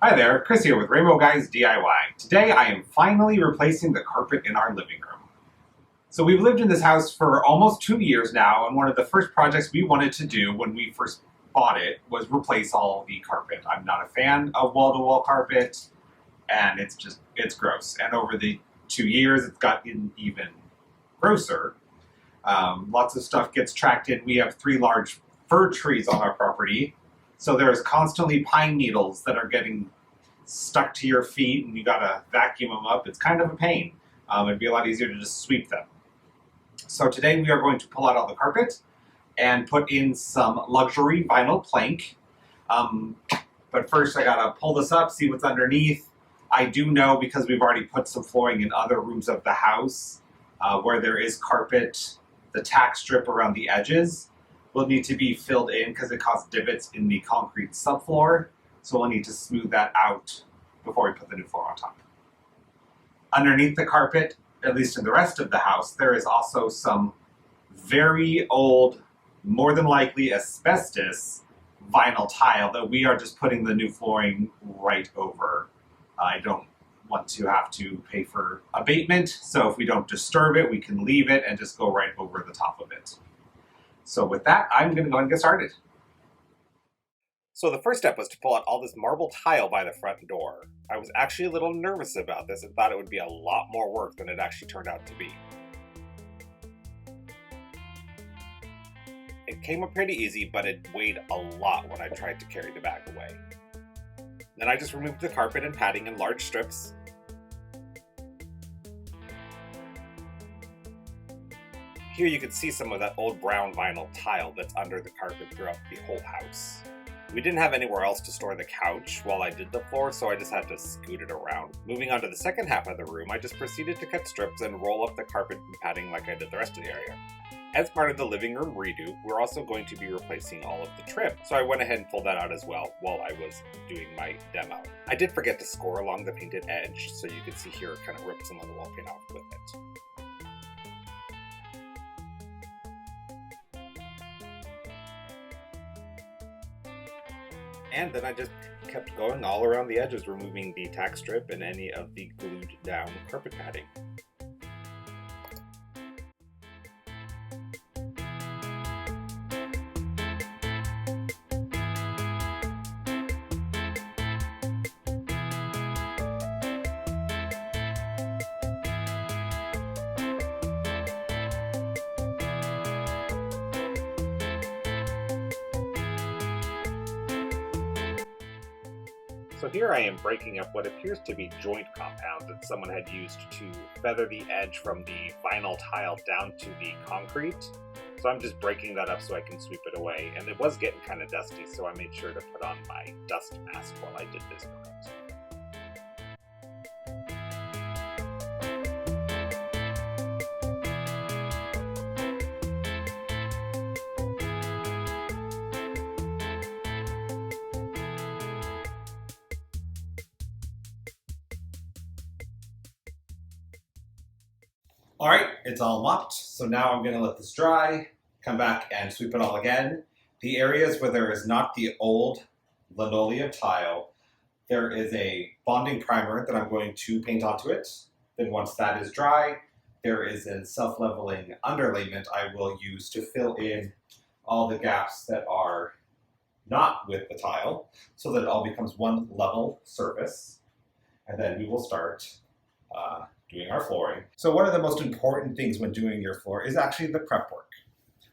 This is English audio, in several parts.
Hi there, Chris here with Rainbow Guys DIY. Today I am finally replacing the carpet in our living room. So we've lived in this house for almost 2 years now, and one of the first projects we wanted to do when we first bought it was replace all the carpet. I'm not a fan of wall-to-wall carpet, and it's gross. And over the 2 years it's gotten even grosser. Lots of stuff gets tracked in. We have 3 large fir trees on our property, so there's constantly pine needles that are getting stuck to your feet, and you gotta vacuum them up. It's kind of a pain. It'd be a lot easier to just sweep them. So today we are going to pull out all the carpet and put in some luxury vinyl plank. But first I gotta pull this up, see what's underneath. I do know, because we've already put some flooring in other rooms of the house, where there is carpet, the tack strip around the edges will need to be filled in because it caused divots in the concrete subfloor. So we'll need to smooth that out before we put the new floor on top. Underneath the carpet, at least in the rest of the house, there is also some very old, more than likely asbestos vinyl tile that we are just putting the new flooring right over. I don't want to have to pay for abatement, so if we don't disturb it, we can leave it and just go right over the top of it. So with that, I'm going to go and get started. So the first step was to pull out all this marble tile by the front door. I was actually a little nervous about this and thought it would be a lot more work than it actually turned out to be. It came up pretty easy, but it weighed a lot when I tried to carry the bag away. Then I just removed the carpet and padding in large strips. Here you can see some of that old brown vinyl tile that's under the carpet throughout the whole house. We didn't have anywhere else to store the couch while I did the floor, so I just had to scoot it around. Moving on to the second half of the room, I just proceeded to cut strips and roll up the carpet and padding like I did the rest of the area. As part of the living room redo, we're also going to be replacing all of the trim, so I went ahead and pulled that out as well while I was doing my demo. I did forget to score along the painted edge, so you can see here it kind of ripped some of the wall paint off with it. And then I just kept going all around the edges, removing the tack strip and any of the glued down carpet padding. So here I am breaking up what appears to be joint compound that someone had used to feather the edge from the vinyl tile down to the concrete. So I'm just breaking that up so I can sweep it away. And it was getting kind of dusty, so I made sure to put on my dust mask while I did this part. All right, it's all mopped, so now I'm going to let this dry, come back and sweep it all again. The areas where there is not the old linoleum tile, there is a bonding primer that I'm going to paint onto it. Then once that is dry, there is a self-leveling underlayment I will use to fill in all the gaps that are not with the tile, so that it all becomes one level surface. And then we will start doing our flooring. So one of the most important things when doing your floor is actually the prep work.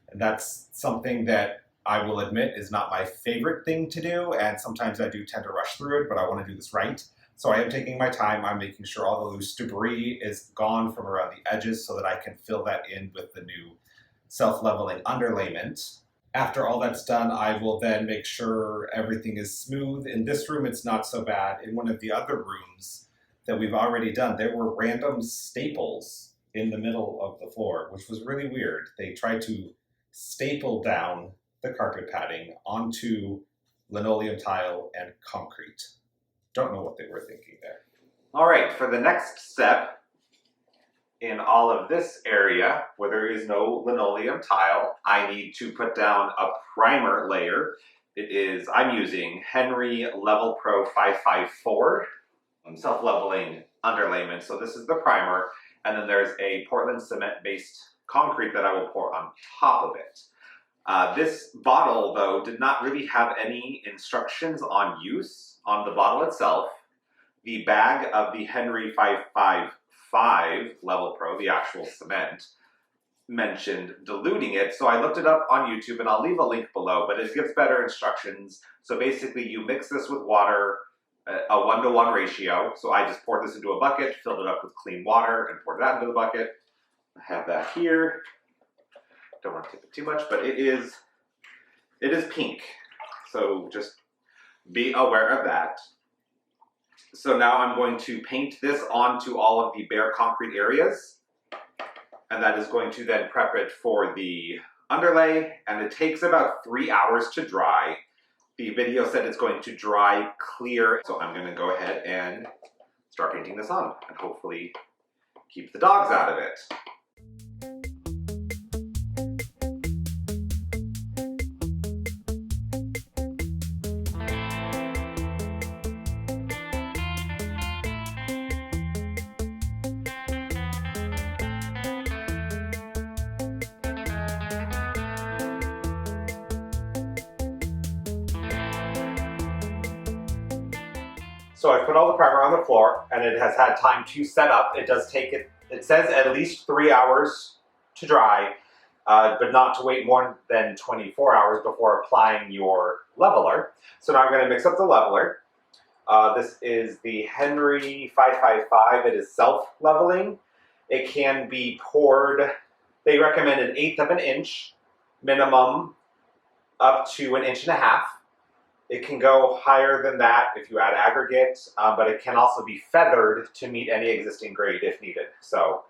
And that's something that I will admit is not my favorite thing to do, and sometimes I do tend to rush through it, but I want to do this right. So I am taking my time. I'm making sure all the loose debris is gone from around the edges so that I can fill that in with the new self-leveling underlayment. After all that's done, I will then make sure everything is smooth. In this room, it's not so bad. In one of the other rooms that we've already done, there were random staples in the middle of the floor, which was really weird. They tried to staple down the carpet padding onto linoleum tile and concrete. Don't know what they were thinking there. All right, for the next step, in all of this area where there is no linoleum tile, I need to put down a primer layer I'm using Henry Level Pro 554 self-leveling underlayment. So this is the primer, and then there's a Portland cement-based concrete that I will pour on top of it. This bottle, though, did not really have any instructions on use on the bottle itself. The bag of the Henry 555 Level Pro, the actual cement, mentioned diluting it, so I looked it up on YouTube, and I'll leave a link below, but it gives better instructions. So basically, you mix this with water, a 1-to-1 ratio. So I just poured this into a bucket, filled it up with clean water, and poured that into the bucket. I have that here. Don't want to tip it too much, but it is pink. So just be aware of that. So now I'm going to paint this onto all of the bare concrete areas, and that is going to then prep it for the underlay, and it takes about 3 hours to dry. The video said it's going to dry clear, so I'm going to go ahead and start painting this on, and hopefully keep the dogs out of it. So I put all the primer on the floor, and it has had time to set up. It does take it says at least 3 hours to dry, but not to wait more than 24 hours before applying your leveler. So now I'm going to mix up the leveler. This is the Henry 555. It is self-leveling. It can be poured, they recommend 1/8 of an inch minimum, up to 1.5 inches. It can go higher than that if you add aggregate, but it can also be feathered to meet any existing grade if needed. So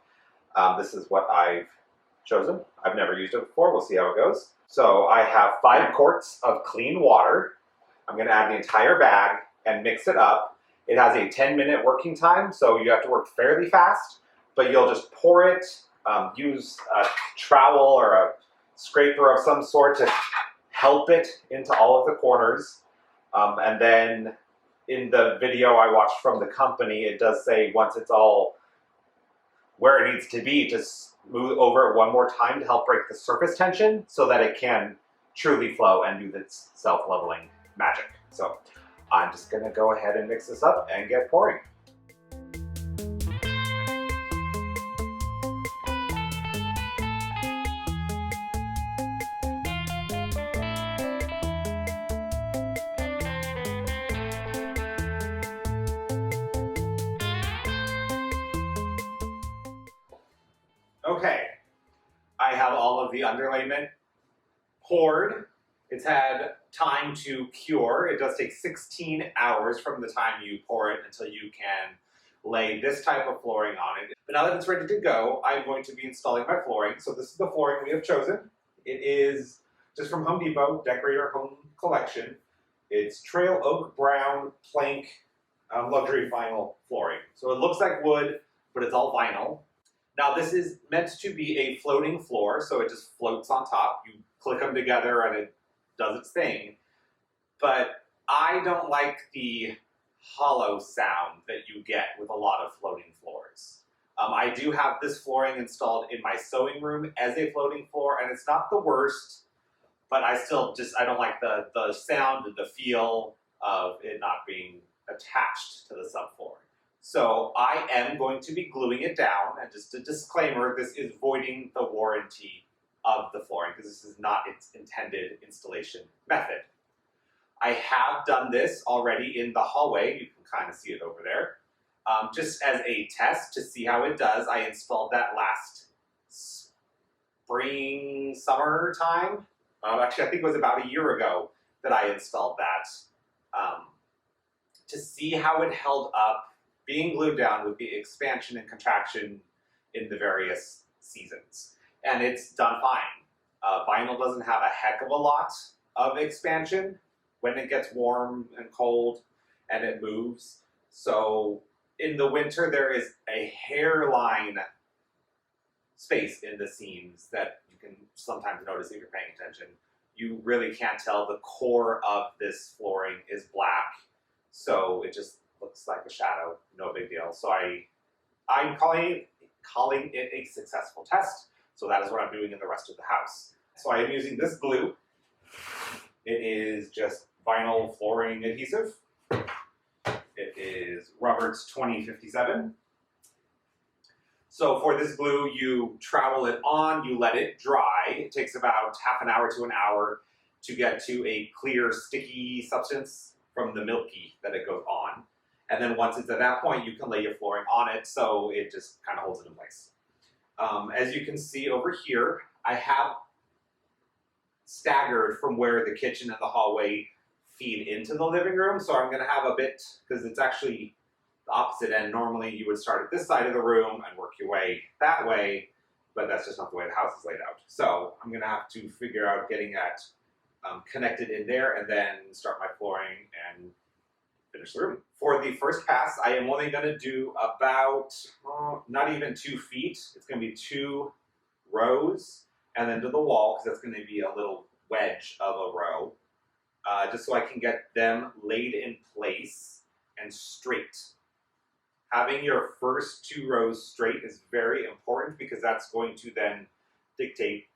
this is what I've chosen. I've never used it before. We'll see how it goes. So I have 5 quarts of clean water. I'm going to add the entire bag and mix it up. It has a 10-minute working time, so you have to work fairly fast, but you'll just pour it, use a trowel or a scraper of some sort to help it into all of the corners. And then in the video I watched from the company, it does say once it's all where it needs to be, just move over it one more time to help break the surface tension so that it can truly flow and do this self-leveling magic. So I'm just going to go ahead and mix this up and get pouring. Okay, I have all of the underlayment poured. It's had time to cure. It does take 16 hours from the time you pour it until you can lay this type of flooring on it. But now that it's ready to go, I'm going to be installing my flooring. So this is the flooring we have chosen. It is just from Home Depot, Decorator Home Collection. It's trail oak brown plank luxury vinyl flooring. So it looks like wood, but it's all vinyl. Now this is meant to be a floating floor, so it just floats on top. You click them together and it does its thing. But I don't like the hollow sound that you get with a lot of floating floors. I do have this flooring installed in my sewing room as a floating floor, and it's not the worst, but I don't like the sound and the feel of it not being attached to the subfloor. So I am going to be gluing it down, and just a disclaimer, this is voiding the warranty of the flooring because this is not its intended installation method. I have done this already in the hallway. You can kind of see it over there. Just as a test to see how it does, I installed that last spring, summer time. Actually, I think it was about a year ago that I installed that to see how it held up being glued down with the expansion and contraction in the various seasons. And it's done fine. Vinyl doesn't have a heck of a lot of expansion when it gets warm and cold and it moves. So in the winter, there is a hairline space in the seams that you can sometimes notice if you're paying attention. you really can't tell. The core of this flooring is black, so it just looks like a shadow. No big deal. So I'm calling it a successful test. So that is what I'm doing in the rest of the house. So I am using this glue. It is just vinyl flooring adhesive. It is Roberts 2057. So for this glue, you trowel it on, you let it dry. It takes about half an hour to an hour to get to a clear, sticky substance from the milky that it goes on. And then once it's at that point, you can lay your flooring on it, so it just kind of holds it in place. As you can see over here, I have staggered from where the kitchen and the hallway feed into the living room. So I'm going to have a bit, because it's actually the opposite end. Normally you would start at this side of the room and work your way that way, but that's just not the way the house is laid out. So I'm going to have to figure out getting that connected in there and then start my flooring and finish the room. For the first pass, I am only going to do about, not even 2 feet. It's going to be 2 rows and then to the wall, because that's going to be a little wedge of a row, just so I can get them laid in place and straight. Having your first 2 rows straight is very important because that's going to then dictate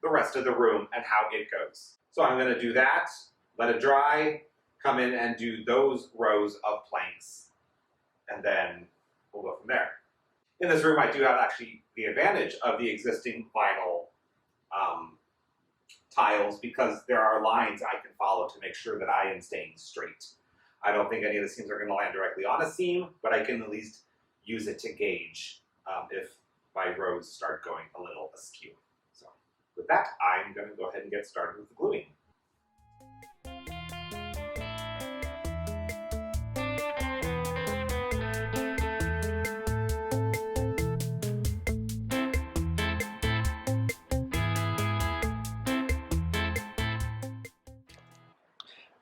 the rest of the room and how it goes. So I'm going to do that, let it dry, come in and do those rows of planks, and then we'll go from there. In this room, I do have actually the advantage of the existing vinyl tiles because there are lines I can follow to make sure that I am staying straight. I don't think any of the seams are going to land directly on a seam, but I can at least use it to gauge if my rows start going a little askew. So with that, I'm going to go ahead and get started with the gluing.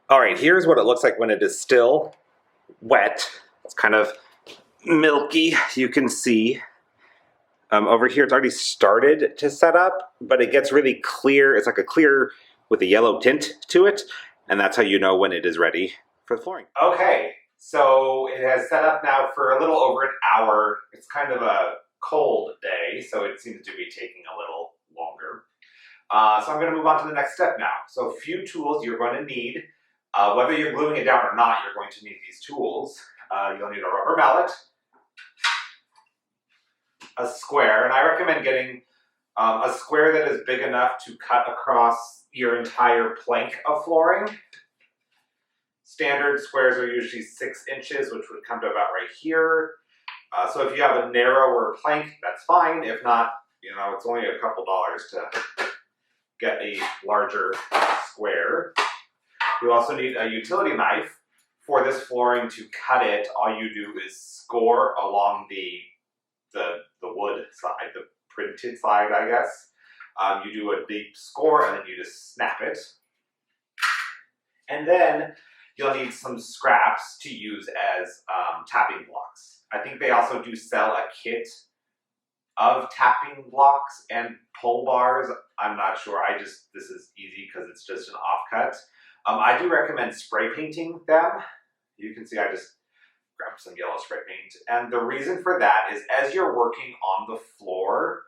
All right, here's what it looks like when it is still wet. It's kind of milky, you can see. Over here, it's already started to set up, but it gets really clear. It's like a clear with a yellow tint to it, and that's how you know when it is ready for the flooring. Okay, so it has set up now for a little over an hour. It's kind of a cold day, so it seems to be taking a little longer. So I'm going to move on to the next step now. So a few tools you're going to need. Whether you're gluing it down or not, you're going to need these tools. You'll need a rubber mallet, a square, and I recommend getting a square that is big enough to cut across your entire plank of flooring. Standard squares are usually 6 inches, which would come to about right here. So if you have a narrower plank, that's fine. If not, it's only a couple dollars to get a larger square. You also need a utility knife. For this flooring to cut it, all you do is score along the wood side, the printed side, I guess. You do a deep score and then you just snap it. And then you'll need some scraps to use as tapping blocks. I think they also do sell a kit of tapping blocks and pull bars. I'm not sure. This is easy because it's just an offcut. I do recommend spray painting them. You can see I just grabbed some yellow spray paint. And the reason for that is as you're working on the floor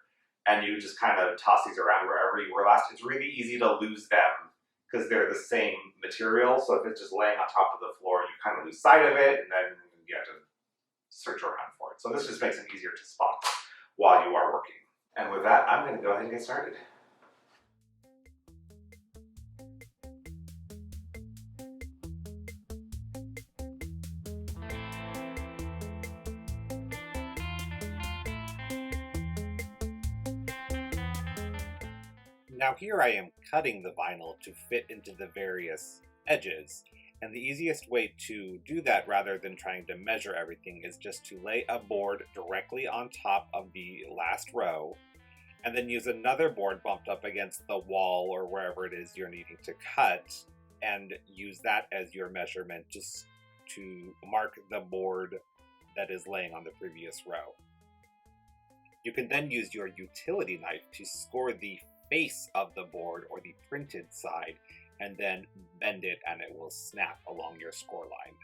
and you just kind of toss these around wherever you were last, it's really easy to lose them because they're the same material. So if it's just laying on top of the floor, you kind of lose sight of it and then you have to search around for it. So this just makes it easier to spot while you are working. And with that, I'm going to go ahead and get started. Now here I am cutting the vinyl to fit into the various edges, and the easiest way to do that rather than trying to measure everything is just to lay a board directly on top of the last row, and then use another board bumped up against the wall or wherever it is you're needing to cut, and use that as your measurement just to mark the board that is laying on the previous row. You can then use your utility knife to score the base of the board or the printed side and then bend it and it will snap along your score line.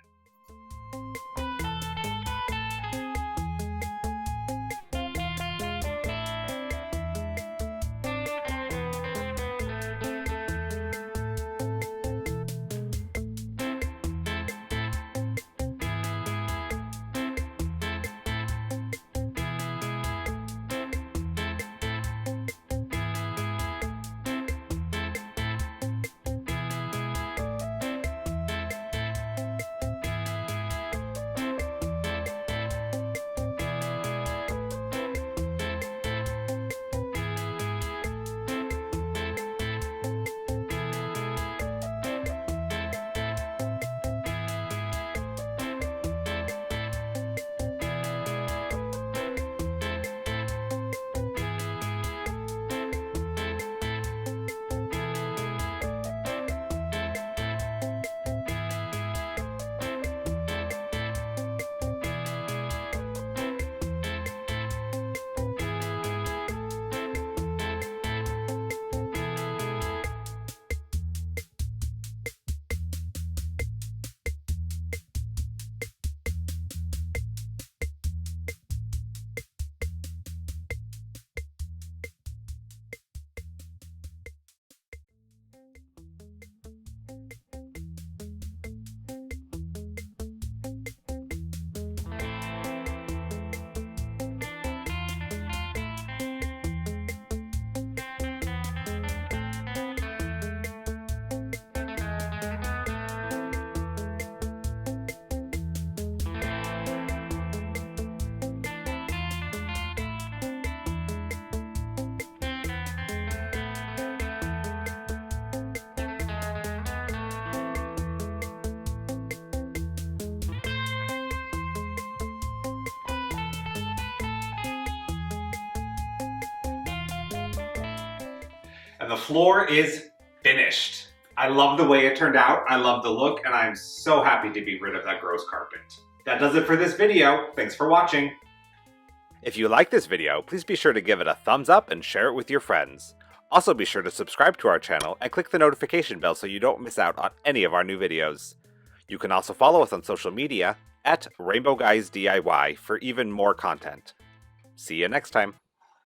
And the floor is finished. I love the way it turned out. I love the look, and I'm so happy to be rid of that gross carpet. That does it for this video. Thanks for watching. If you like this video, please be sure to give it a thumbs up and share it with your friends. Also be sure to subscribe to our channel and click the notification bell so you don't miss out on any of our new videos. You can also follow us on social media at rainbowguysdiy for even more content. See you next time.